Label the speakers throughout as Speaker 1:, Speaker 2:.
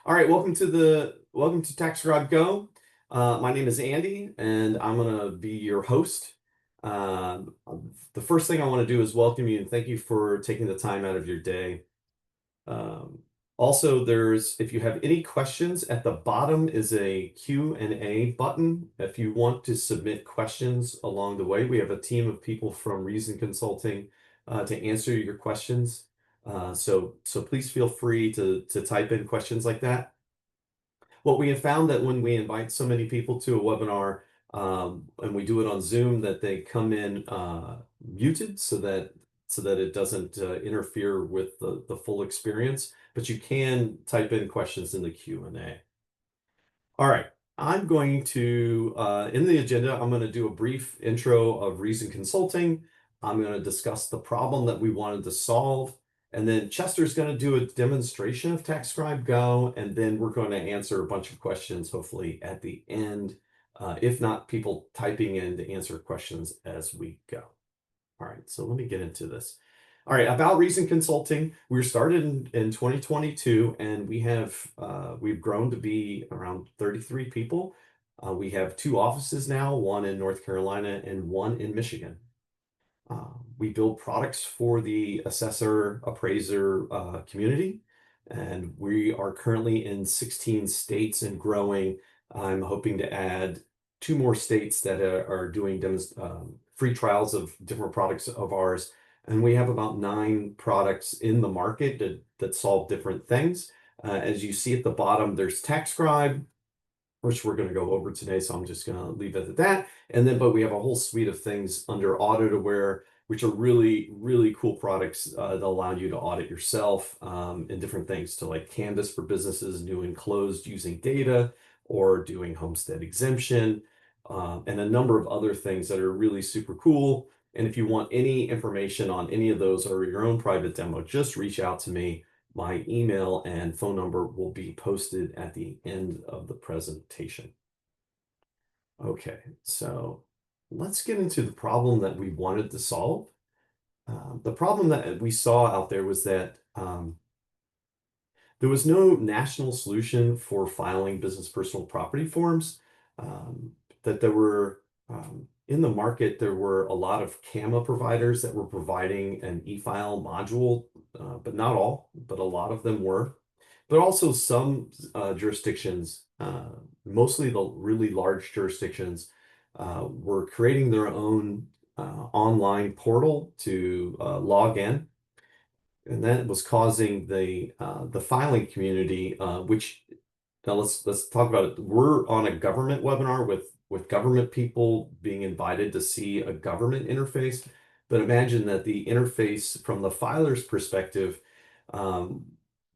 Speaker 1: All right, welcome to Taxscribe Go. My name is Andy, and I'm gonna be your host. Um, the first thing I want to do is welcome you and thank you for taking the time out of your day. Um, Also, if you have any questions, at the bottom is a Q&A button. If you want to submit questions along the way, we have a team of people from Reason Consulting to answer your questions. So please feel free to type in questions like that. What we have found that when we invite so many people to a webinar, and we do it on Zoom, that they come in muted so that it doesn't interfere with the full experience. But you can type in questions in the Q&A. All right, I'm going to, in the agenda, I'm going to do a brief intro of Reason Consulting. I'm going to discuss the problem that we wanted to solve. And then Chester's going to do a demonstration of Taxscribe Go, and then we're going to answer a bunch of questions, hopefully at the end, if not people typing in to answer questions as we go. All right, so let me get into this. All right, about Reason Consulting, we were started in 2022, and we've grown to be around 33 people. We have 2 offices now, one in North Carolina and one in Michigan. We build products for the assessor appraiser community, and we are currently in 16 states and growing. I'm hoping to add 2 more states that are doing free trials of different products of ours. And we have about 9 products in the market that solve different things. As you see at the bottom, there's Taxscribe, which we're going to go over today, so I'm just going to leave it at that. But we have a whole suite of things under Audit Aware, which are really, really cool products that allow you to audit yourself, and different things to like Canvas for businesses, new and closed using data, or doing homestead exemption, and a number of other things that are really super cool. And if you want any information on any of those or your own private demo, just reach out to me. My email and phone number will be posted at the end of the presentation. Okay, so let's get into the problem that we wanted to solve. The problem that we saw out there was that there was no national solution for filing business personal property forms. That there were in the market, there were a lot of CAMA providers that were providing an e-file module, but not all, but a lot of them were. But also some jurisdictions, mostly the really large jurisdictions, were creating their own online portal to log in. And that was causing the filing community, which now let's talk about it. We're on a government webinar with government people being invited to see a government interface. But imagine that the interface from the filer's perspective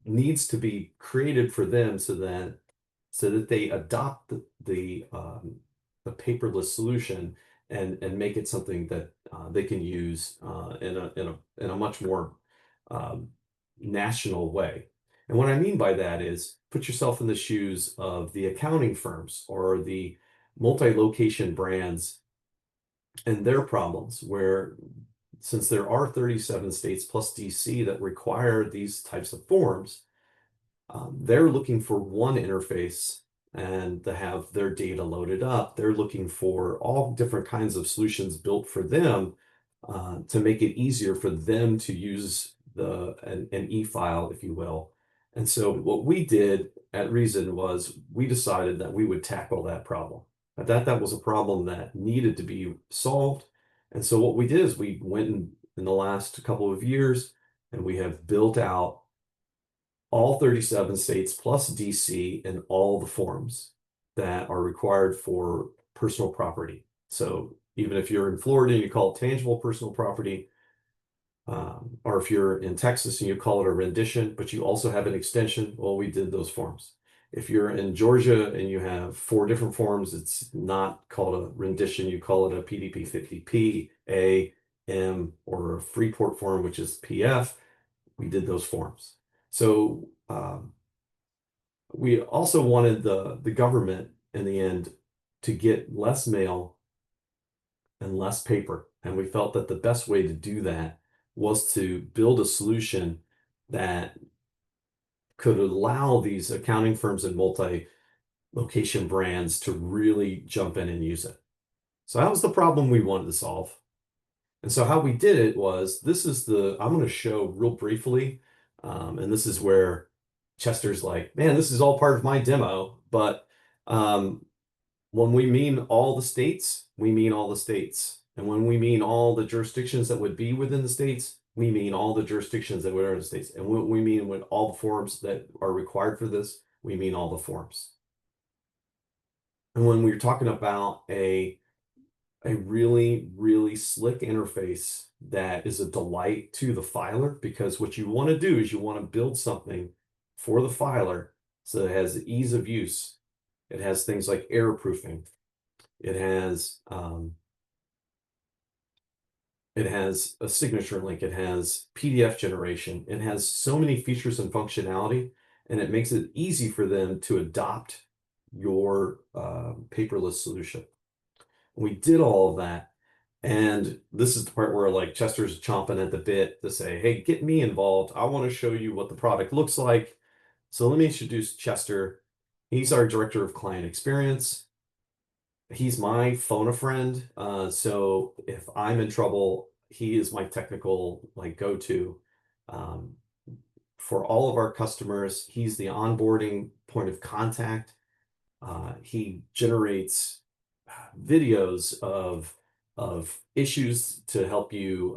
Speaker 1: needs to be created for them so that they adopt the paperless solution and make it something that they can use in a much more national way. And what I mean by that is put yourself in the shoes of the accounting firms or the multi-location brands and their problems, where since there are 37 states plus DC that require these types of forms, they're looking for one interface and to have their data loaded up. They're looking for all different kinds of solutions built for them to make it easier for them to use an e-file, if you will. And so what we did at Reason was we decided that we would tackle that problem. That was a problem that needed to be solved. And so what we did is we went in the last couple of years and we have built out all 37 states plus DC and all the forms that are required for personal property. So even if you're in Florida and you call it tangible personal property, or if you're in Texas and you call it a rendition, but you also have an extension, well, we did those forms. If you're in Georgia and you have 4 different forms, it's not called a rendition, you call it a PDP 50P, A, M, or a Freeport form, which is PF. We did those forms. So we also wanted the government in the end to get less mail and less paper. And we felt that the best way to do that was to build a solution that could allow these accounting firms and multi-location brands to really jump in and use it. So that was the problem we wanted to solve. And so how we did it was, I'm going to show real briefly, and this is where Chester's like, man, this is all part of my demo, but when we mean all the states, we mean all the states. And when we mean all the jurisdictions that would be within the states, we mean all the jurisdictions that would are in the states. And what we mean when all the forms that are required for this, we mean all the forms. And when we're talking about a really, really slick interface that is a delight to the filer, because what you want to do is you want to build something for the filer so that it has ease of use. It has things like error proofing. It has a signature link. It has PDF generation. It has so many features and functionality, and it makes it easy for them to adopt your paperless solution. We did all of that. And this is the part where like Chester's chomping at the bit to say, hey, get me involved. I want to show you what the product looks like. So let me introduce Chester. He's our director of client experience. He's my phone a friend. So if I'm in trouble, he is my technical like go-to. For all of our customers, he's the onboarding point of contact. He generates videos of issues to help you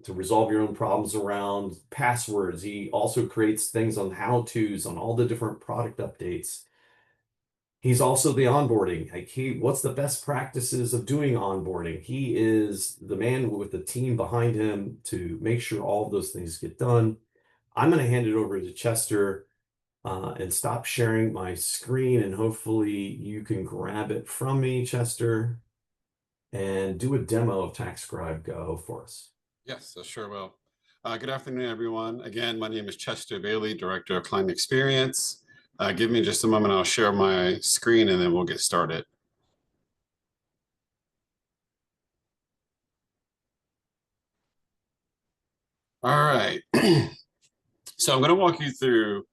Speaker 1: to resolve your own problems around passwords. He also creates things on how-tos on all the different product updates. He's also the onboarding. Like what's the best practices of doing onboarding? He is the man with the team behind him to make sure all of those things get done. I'm going to hand it over to Chester and stop sharing my screen, and hopefully you can grab it from me, Chester, and do a demo of Taxscribe Go for us.
Speaker 2: Yes, I sure will. Good afternoon, everyone. Again, my name is Chester Bailey, Director of Client Experience. Give me just a moment, I'll share my screen and then we'll get started. All right. So I'm going to walk you through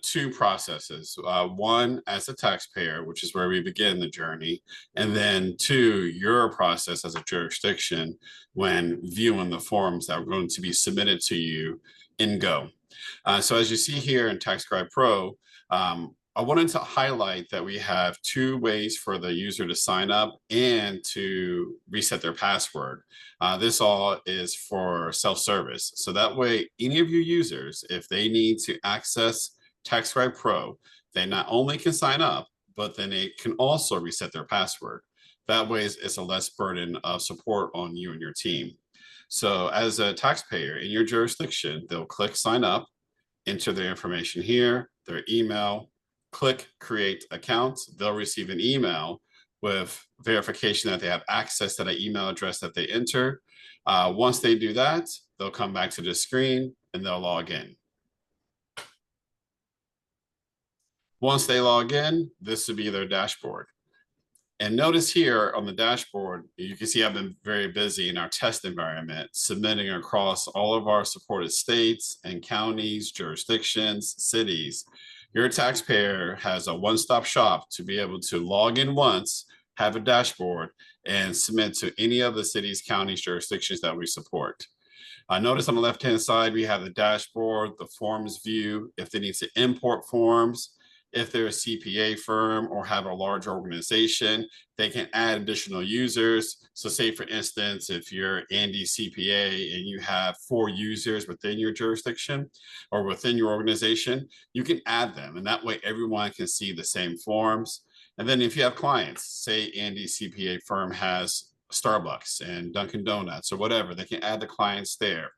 Speaker 2: two processes. One, as a taxpayer, which is where we begin the journey, and then two, your process as a jurisdiction when viewing the forms that are going to be submitted to you in Go. So as you see here in Taxscribe Pro, I wanted to highlight that we have two ways for the user to sign up and to reset their password. This all is for self-service. So that way, any of your users, if they need to access Taxscribe Pro, they not only can sign up, but then they can also reset their password. That way, it's a less burden of support on you and your team. So as a taxpayer in your jurisdiction, they'll click sign up, enter their information here, their email, click create account. They'll receive an email with verification that they have access to the email address that they enter. Once they do that, they'll come back to the screen and they'll log in. Once they log in, this will be their dashboard. And notice here on the dashboard, you can see I've been very busy in our test environment, submitting across all of our supported states and counties, jurisdictions, cities. Your taxpayer has a one-stop shop to be able to log in once, have a dashboard, and submit to any of the cities, counties, jurisdictions that we support. Notice on the left-hand side, we have the dashboard, the forms view, if they need to import forms. If they're a CPA firm or have a large organization, they can add additional users. So say, for instance, if you're Andy CPA and you have 4 users within your jurisdiction or within your organization, you can add them. And that way everyone can see the same forms. And then if you have clients, say Andy CPA firm has Starbucks and Dunkin' Donuts or whatever, they can add the clients there.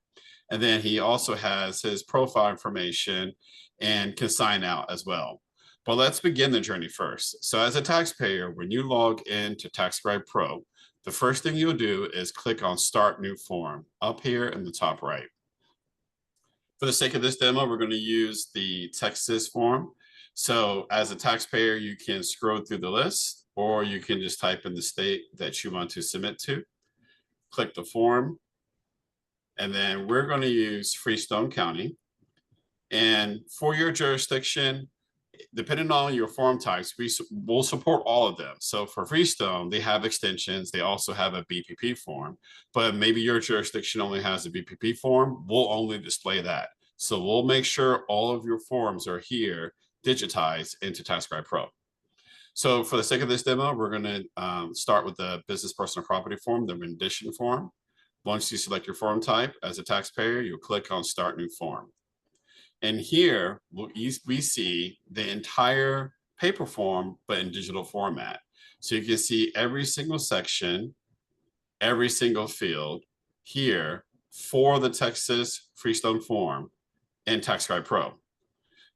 Speaker 2: And then he also has his profile information and can sign out as well. But let's begin the journey first. So as a taxpayer, when you log into Taxscribe Pro, the first thing you'll do is click on Start New Form up here in the top right. For the sake of this demo, we're going to use the Texas form. So as a taxpayer, you can scroll through the list, or you can just type in the state that you want to submit to. Click the form, and then we're going to use Freestone County. And for your jurisdiction, depending on your form types, we will support all of them. So for Freestone, they have extensions. They also have a BPP form, but maybe your jurisdiction only has a BPP form. We'll only display that. So we'll make sure all of your forms are here digitized into Taxscribe Pro. So for the sake of this demo, we're going to start with the business personal property form, the rendition form. Once you select your form type as a taxpayer, you'll click on Start New Form. And here we see the entire paper form, but in digital format. So you can see every single section, every single field here for the Texas Freestone form in Taxscribe Pro.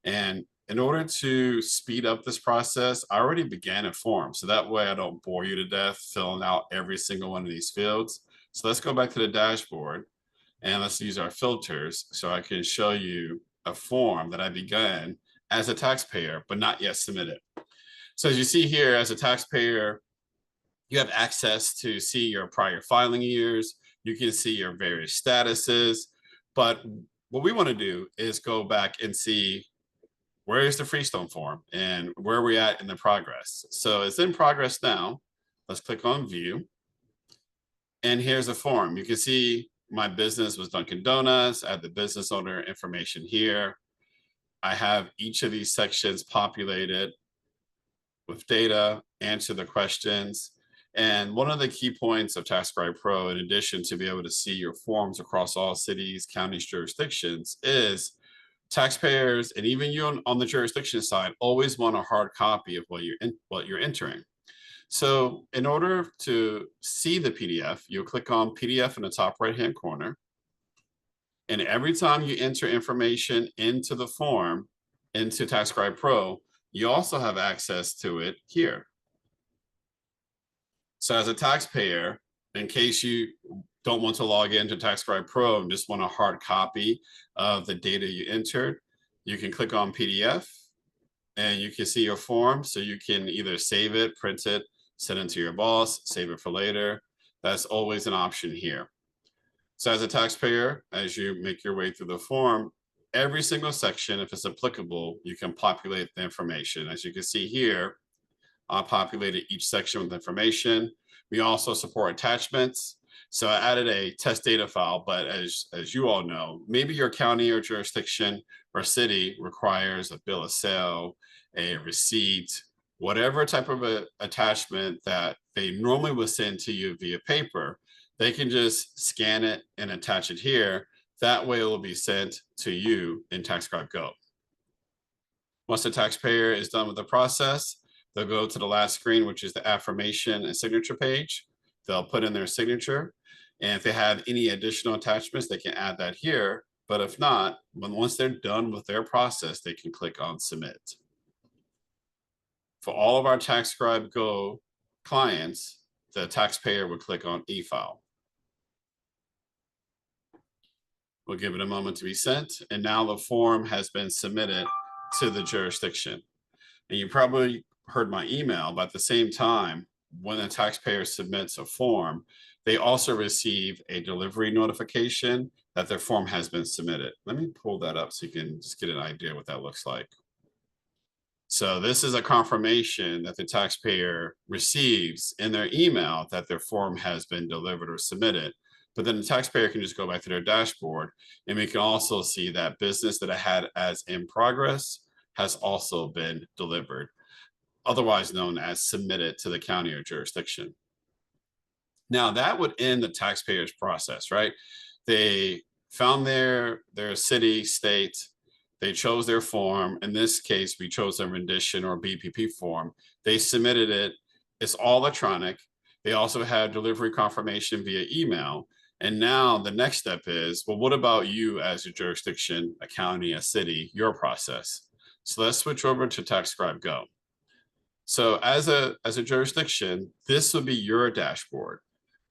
Speaker 2: And in order to speed up this process, I already began a form. So that way I don't bore you to death filling out every single one of these fields. So let's go back to the dashboard and let's use our filters so I can show you a form that I began as a taxpayer, but not yet submitted. So as you see here, as a taxpayer, you have access to see your prior filing years. You can see your various statuses. But what we want to do is go back and see where is the Freestone form and where are we at in the progress. So it's in progress now. Let's click on View. And here's the form. You can see my business was Dunkin' Donuts. I have the business owner information here. I have each of these sections populated with data, answer the questions. And one of the key points of Taxscribe Pro, in addition to be able to see your forms across all cities, counties, jurisdictions, is taxpayers and even you on the jurisdiction side always want a hard copy of what you're entering. So in order to see the PDF, you'll click on PDF in the top right-hand corner. And every time you enter information into the form, into Taxscribe Pro, you also have access to it here. So as a taxpayer, in case you don't want to log into Taxscribe Pro and just want a hard copy of the data you entered, you can click on PDF and you can see your form. So you can either save it, print it, send it to your boss, save it for later. That's always an option here. So as a taxpayer, as you make your way through the form, every single section, if it's applicable, you can populate the information. As you can see here, I populated each section with information. We also support attachments. So I added a test data file, but as you all know, maybe your county or jurisdiction or city requires a bill of sale, a receipt, whatever type of attachment that they normally would send to you via paper, they can just scan it and attach it here. That way it will be sent to you in Taxscribe Go. Once the taxpayer is done with the process, they'll go to the last screen, which is the affirmation and signature page. They'll put in their signature. And if they have any additional attachments, they can add that here. But if not, once they're done with their process, they can click on Submit. For all of our Taxscribe Go clients, the taxpayer would click on E-File. We'll give it a moment to be sent. And now the form has been submitted to the jurisdiction. And you probably heard my email, but at the same time, when a taxpayer submits a form, they also receive a delivery notification that their form has been submitted. Let me pull that up so you can just get an idea what that looks like. So this is a confirmation that the taxpayer receives in their email that their form has been delivered or submitted. But then the taxpayer can just go back to their dashboard and we can also see that business that I had as in progress has also been delivered, otherwise known as submitted to the county or jurisdiction. Now that would end the taxpayer's process, right? They found their city, state, they chose their form. In this case, we chose a rendition or BPP form. They submitted it. It's all electronic. They also have delivery confirmation via email. And now the next step is, well, what about you as a jurisdiction, a county, a city, your process? So let's switch over to Taxscribe Go. So as a jurisdiction, this would be your dashboard.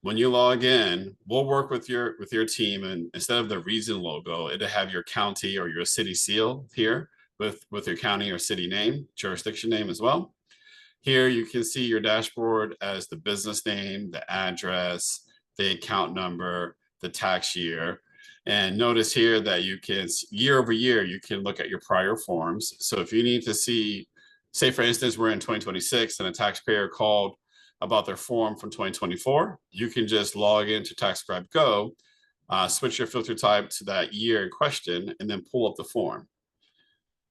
Speaker 2: When you log in, we'll work with your team, and instead of the reason logo, it'll have your county or your city seal here with your county or city name, jurisdiction name as well. Here you can see your dashboard as the business name, the address, the account number, the tax year. And notice here that you can, year over year, you can look at your prior forms. So if you need to see, say for instance, we're in 2026 and a taxpayer called about their form from 2024, you can just log into Taxscribe Go, switch your filter type to that year in question, and then pull up the form.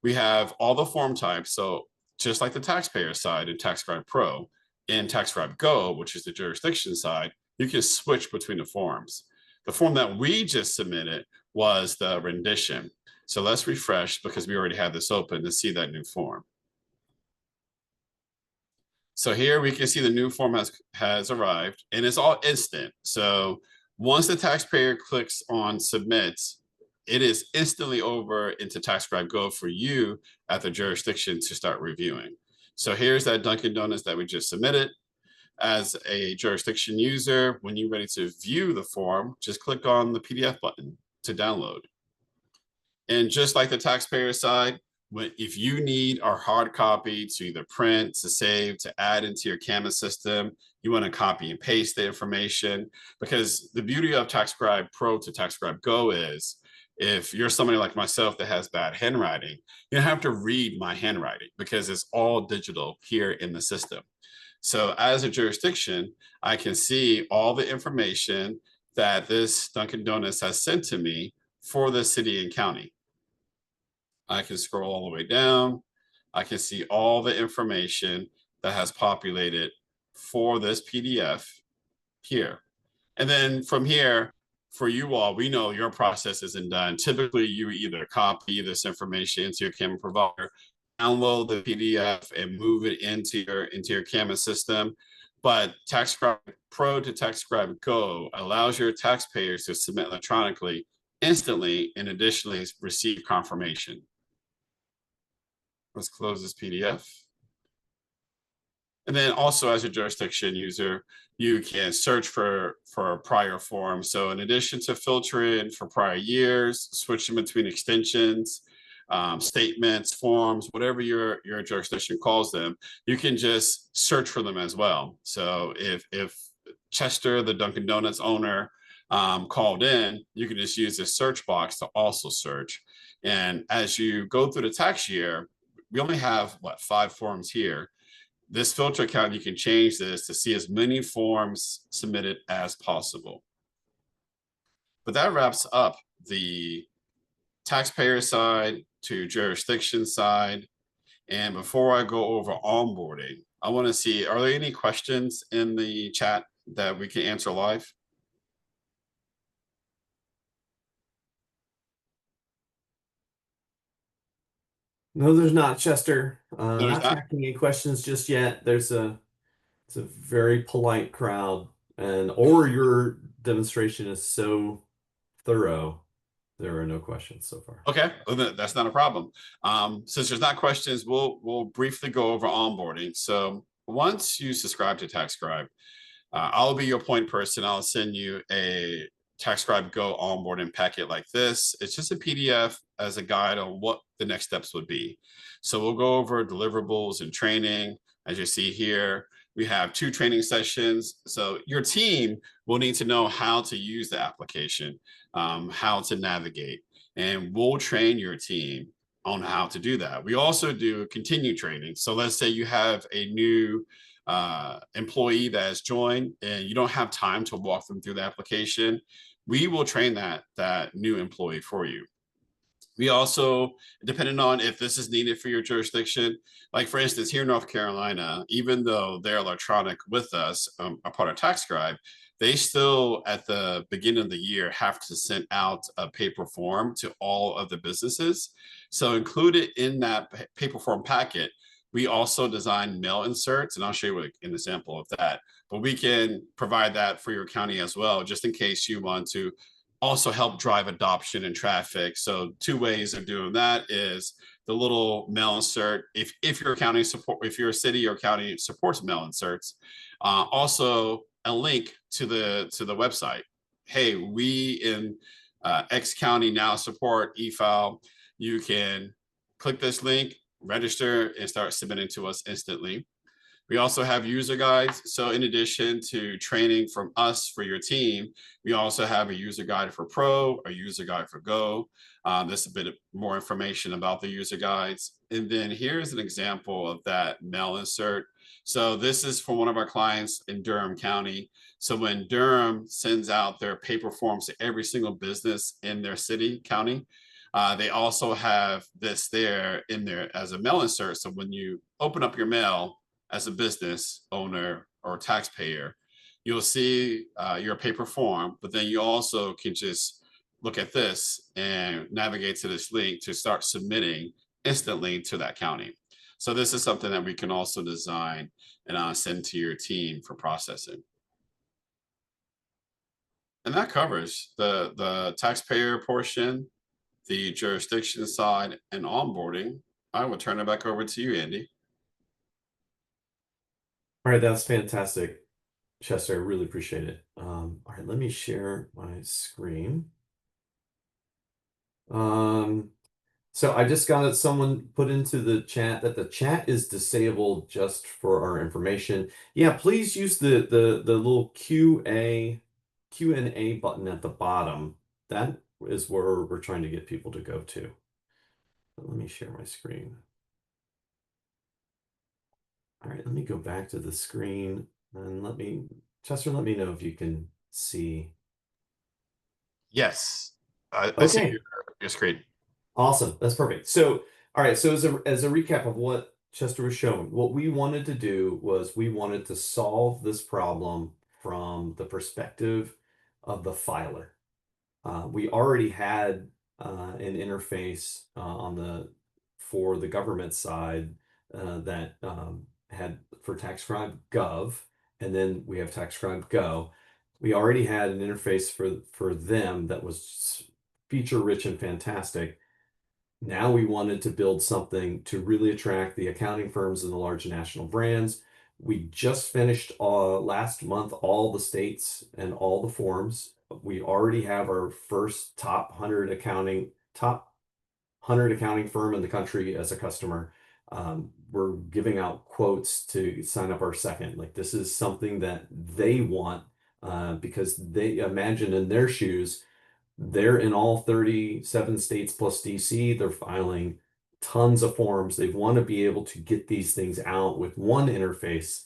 Speaker 2: We have all the form types. So just like the taxpayer side in Taxscribe Pro, in Taxscribe Go, which is the jurisdiction side, you can switch between the forms. The form that we just submitted was the rendition. So let's refresh because we already had this open to see that new form. So here we can see the new form has arrived and it's all instant. So once the taxpayer clicks on submit, it is instantly over into Taxscribe Go for you at the jurisdiction to start reviewing. So here's that Dunkin' Donuts that we just submitted. As a jurisdiction user, when you're ready to view the form, just click on the PDF button to download. And just like the taxpayer side, if you need our hard copy to either print, to save, to add into your Canvas system, you want to copy and paste the information, because the beauty of Taxscribe Pro to Taxscribe Go is if you're somebody like myself that has bad handwriting, you don't have to read my handwriting because it's all digital here in the system. So as a jurisdiction, I can see all the information that this Dunkin' Donuts has sent to me for the city and county. I can scroll all the way down. I can see all the information that has populated for this PDF here. And then from here, for you all, we know your process isn't done. Typically, you either copy this information into your Canvas provider, download the PDF and move it into your Canvas system. But Taxscribe Pro to Taxscribe Go allows your taxpayers to submit electronically instantly and additionally receive confirmation. Let's close this PDF. And then also as a jurisdiction user, you can search for prior forms. So in addition to filtering for prior years, switching between extensions, statements, forms, whatever your jurisdiction calls them, you can just search for them as well. So if Chester, the Dunkin' Donuts owner, called in, you can just use this search box to also search. And as you go through the tax year, we only have 5 forms here. This filter account, you can change this to see as many forms submitted as possible. But that wraps up the taxpayer side to jurisdiction side. And before I go over onboarding, I want to see, are there any questions in the chat that we can answer live?
Speaker 1: No, there's not, Chester.
Speaker 2: There's
Speaker 1: Not
Speaker 2: not?
Speaker 1: tracking any questions just yet. It's a very polite crowd, or your demonstration is so thorough, there are no questions so far.
Speaker 2: Okay, well, that's not a problem. Since there's not questions, we'll briefly go over onboarding. So once you subscribe to Taxscribe, I'll be your point person. I'll send you a Taxscribe Go onboarding packet like this. It's just a PDF as a guide on what the next steps would be. So we'll go over deliverables and training. As you see here, we have 2 training sessions. So your team will need to know how to use the application, how to navigate, and we'll train your team on how to do that. We also do continued training. So let's say you have a new employee that has joined and you don't have time to walk them through the application, we will train that new employee for you. We also, depending on if this is needed for your jurisdiction, like for instance, here in North Carolina, even though they're electronic with us, a part of Taxscribe, they still at the beginning of the year have to send out a paper form to all of the businesses. So included in that paper form packet, we also design mail inserts, and I'll show you an example of that. But we can provide that for your county as well, just in case you want to also help drive adoption and traffic. So 2 ways of doing that is the little mail insert. If your county if your city or county supports mail inserts, also a link to the website. Hey, we in X county now support e-file. You can click this link, register, and start submitting to us instantly. We also have user guides. So in addition to training from us for your team, we also have a user guide for Pro, a user guide for Go. There's a bit more information about the user guides. And then here's an example of that mail insert. So this is for one of our clients in Durham County. So when Durham sends out their paper forms to every single business in their city, county, they also have this there in there as a mail insert. So when you open up your mail as a business owner or taxpayer, you'll see your paper form, but then you also can just look at this and navigate to this link to start submitting instantly to that county. So this is something that we can also design and send to your team for processing. And that covers the taxpayer portion, the jurisdiction side, and onboarding. I will turn it back over to you, Andy.
Speaker 1: All right, that's fantastic, Chester. I really appreciate it. All right, let me share my screen. So I just got it. Someone put into the chat that the chat is disabled just for our information. Yeah, please use the little Q&A button at the bottom. That is where we're trying to get people to go to. But let me share my screen. All right, let me go back to the screen and Chester, let me know if you can see.
Speaker 2: Yes, I see
Speaker 1: Okay.
Speaker 2: your screen.
Speaker 1: Awesome. That's perfect. So, all right. So as a recap of what Chester was showing, what we wanted to do was we wanted to solve this problem from the perspective of the filer. We already had an interface for the government side that had for Taxscribe Gov, and then we have Taxscribe Go. We already had an interface for them that was feature rich and fantastic. Now we wanted to build something to really attract the accounting firms and the large national brands. We just finished last month all the states and all the forms. We already have our first top 100 accounting firm in the country as a customer. We're giving out quotes to sign up our second. Like this is something that they want because they imagine in their shoes they're in all 37 states plus DC. They're filing tons of forms. They want to be able to get these things out with one interface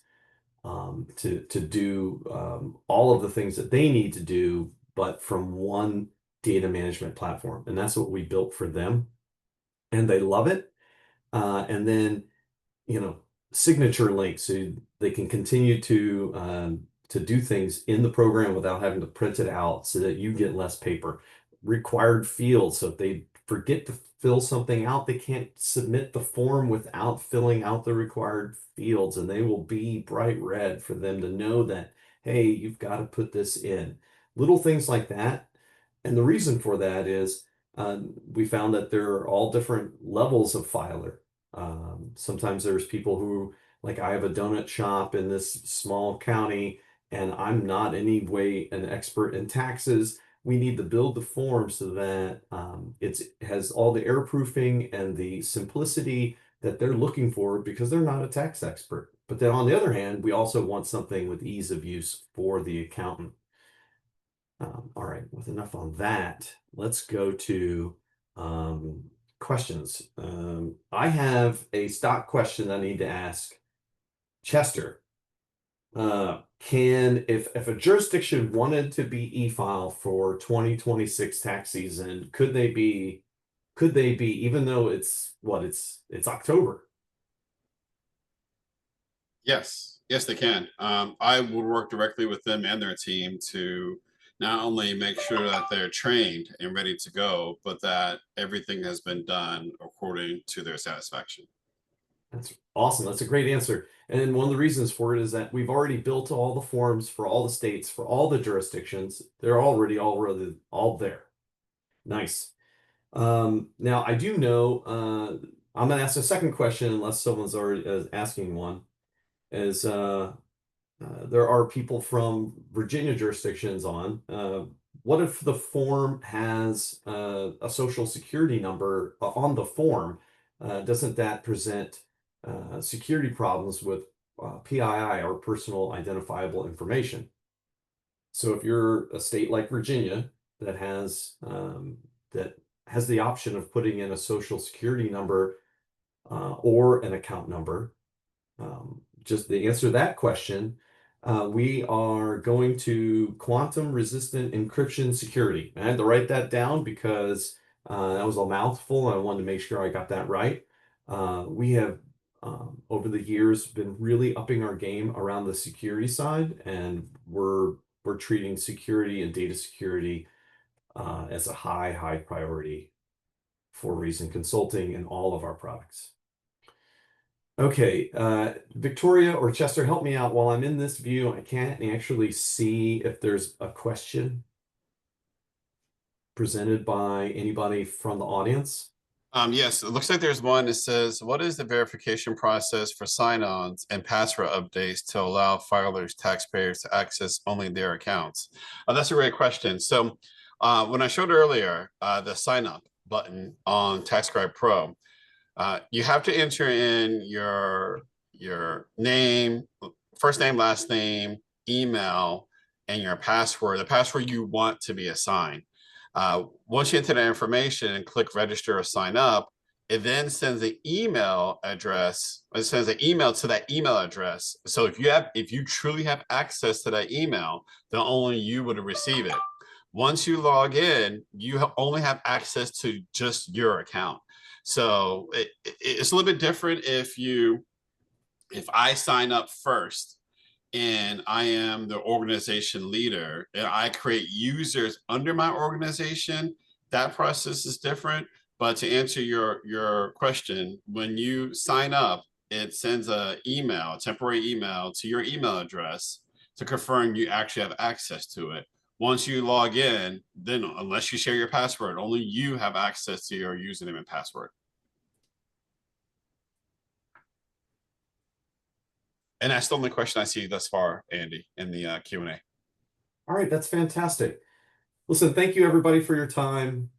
Speaker 1: to do all of the things that they need to do, but from one data management platform. And that's what we built for them. And they love it. And then signature links so they can continue to do things in the program without having to print it out so that you get less paper. Required fields, so if they forget to fill something out, they can't submit the form without filling out the required fields, and they will be bright red for them to know that, hey, you've got to put this in. Little things like that. And the reason for that is we found that there are all different levels of filer. Sometimes there's people who, like I have a donut shop in this small county, and I'm not any way an expert in taxes. We need to build the form so that it has all the air proofing and the simplicity that they're looking for because they're not a tax expert. But then on the other hand, we also want something with ease of use for the accountant. All right, with enough on that, let's go to questions. I have a stock question I need to ask Chester. If a jurisdiction wanted to be e-file for 2026 tax season, could they be even though it's October?
Speaker 2: Yes, they can. I would work directly with them and their team to not only make sure that they're trained and ready to go, but that everything has been done according to their satisfaction.
Speaker 1: That's awesome. That's a great answer. And one of the reasons for it is that we've already built all the forms for all the states, for all the jurisdictions. They're already all there. Nice. Now I do know, I'm gonna ask a second question unless someone's already asking one, is there are people from Virginia jurisdictions on. What if the form has a social security number on the form? Doesn't that present security problems with PII, or personal identifiable information. So if you're a state like Virginia that has the option of putting in a social security number or an account number, just the answer to that question, we are going to quantum resistant encryption security. I had to write that down because that was a mouthful. I wanted to make sure I got that right. We have over the years been really upping our game around the security side, and we're treating security and data security as a high priority for Reason Consulting and all of our products. Okay, Victoria or Chester, help me out. While I'm in this view, I can't actually see if there's a question presented by anybody from the audience.
Speaker 2: Yes, it looks like there's one that says, what is the verification process for sign-ons and password updates to allow filers, taxpayers to access only their accounts? That's a great question. So when I showed earlier the sign up button on Taxscribe Pro, you have to enter in your name, first name, last name, email, and your password, the password you want to be assigned. Once you enter that information and click register or sign up, it then sends an email address. It sends an email to that email address. So if you truly have access to that email, then only you would receive it. Once you log in, you only have access to just your account. So it's a little bit different if I sign up first and I am the organization leader and I create users under my organization. That process is different. But to answer your question, when you sign up, it sends a temporary email to your email address to confirm you actually have access to it. Once you log in, then unless you share your password, only you have access to your username and password. And that's the only question I see thus far, Andy, in the Q&A.
Speaker 1: All right, that's fantastic. Listen, thank you everybody for your time.